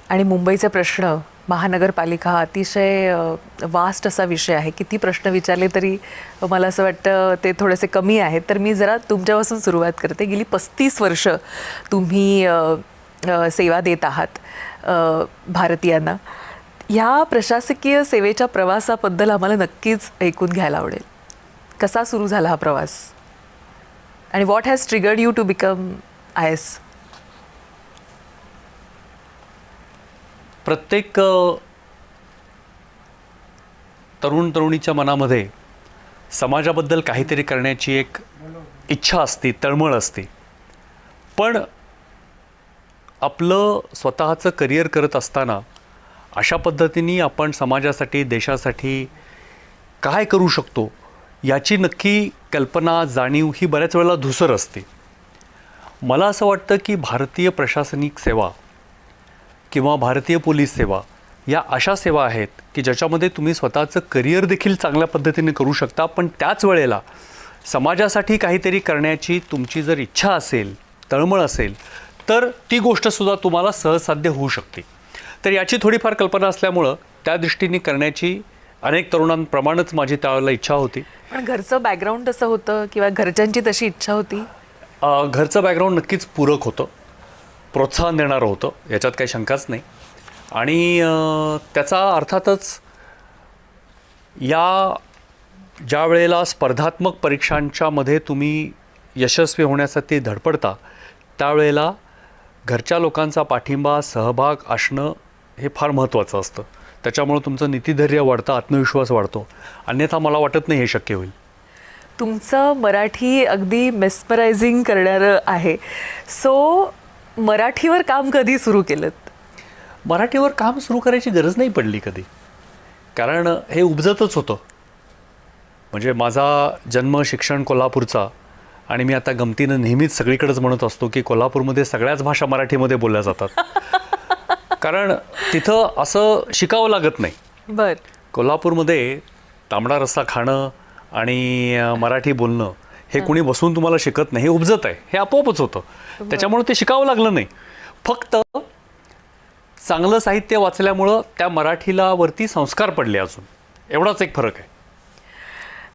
आणि मुंबईचे प्रश्न, महानगरपालिका हा अतिशय वास्ट असा विषय आहे. किती प्रश्न विचारले तरी मला असं वाटतं ते थोडेसे कमी आहेत. तर मी जरा तुमच्यापासून सुरुवात करते. गेली 35 वर्ष तुम्ही सेवा देत आहात भारतीयांना. ह्या प्रशासकीय सेवेच्या प्रवासाबद्दल आम्हाला नक्कीच ऐकून घ्यायला आवडेल. कसा सुरू झाला हा प्रवास आणि what has triggered you to become IAS? प्रत्येक तरुण तरुणीच्या मनामध्ये समाजाबद्दल काहीतरी करण्याची एक इच्छा असते, तळमळ असते. पण आपलं स्वतःचं करिअर करत असताना अशा पद्धतीने आपण समाजासाठी, देशासाठी काय करू शकतो याची नक्की कल्पना, जाणीव ही बऱ्याच वेळेला धूसर असते. मला असं वाटतं की भारतीय प्रशासनिक सेवा किंवा भारतीय पोलीस सेवा या अशा सेवा आहेत की ज्याच्यामध्ये तुम्ही स्वतःचं करिअर देखील चांगल्या पद्धतीने करू शकता. पण त्याच वेळेला समाजासाठी काहीतरी करण्याची तुमची जर इच्छा असेल, तळमळ असेल, तर ती गोष्टसुद्धा तुम्हाला सहजसाध्य होऊ शकते. तर याची थोडीफार कल्पना असल्यामुळं त्या दृष्टीने करण्याची अनेक तरुणांप्रमाणेच माझी त्यावेळेला इच्छा होती. पण घरचं बॅकग्राऊंड तसं होतं किंवा घरच्यांची तशी इच्छा होती? घरचं बॅकग्राऊंड नक्कीच पूरक होतं, प्रोत्साहन देणारं होतं, याच्यात काही शंकाच नाही. आणि त्याचा अर्थातच ज्या वेळेला स्पर्धात्मक परीक्षांच्या मध्ये तुम्ही यशस्वी होण्यासाठी धडपडता त्यावेळेला घरच्या लोकांचा पाठिंबा, सहभाग असणं हे फार महत्त्वाचं असतं. त्याच्यामुळं तुमचं नीतिधैर्य वाढतं, आत्मविश्वास वाढतो. अन्यथा मला वाटत नाही हे शक्य होईल. तुमचं मराठी अगदी मेस्मरायझिंग करणारं आहे. सो मराठीवर काम कधी सुरू केलं? मराठीवर काम सुरू करायची गरज नाही पडली कधी, कारण हे उपजतच होतं. म्हणजे माझा जन्म, शिक्षण कोल्हापूरचा, आणि मी आता गमतीनं नेहमीच सगळीकडेच म्हणत असतो की कोल्हापूरमध्ये सगळ्याच भाषा मराठीमध्ये बोलल्या जातात. कारण तिथं असं शिकावं लागत नाही. बरं. कोल्हापूरमध्ये तांबडा रस्सा खाणं आणि मराठी बोलणं हे कुणी बसून तुम्हाला शिकत नाही, हे उपजत आहे, हे आपोआपच होतं. त्याच्यामुळे ते शिकावं लागलं नाही. फक्त चांगलं साहित्य वाचल्यामुळं त्या मराठीला वरती संस्कार पडले, अजून एवढाच एक फरक आहे.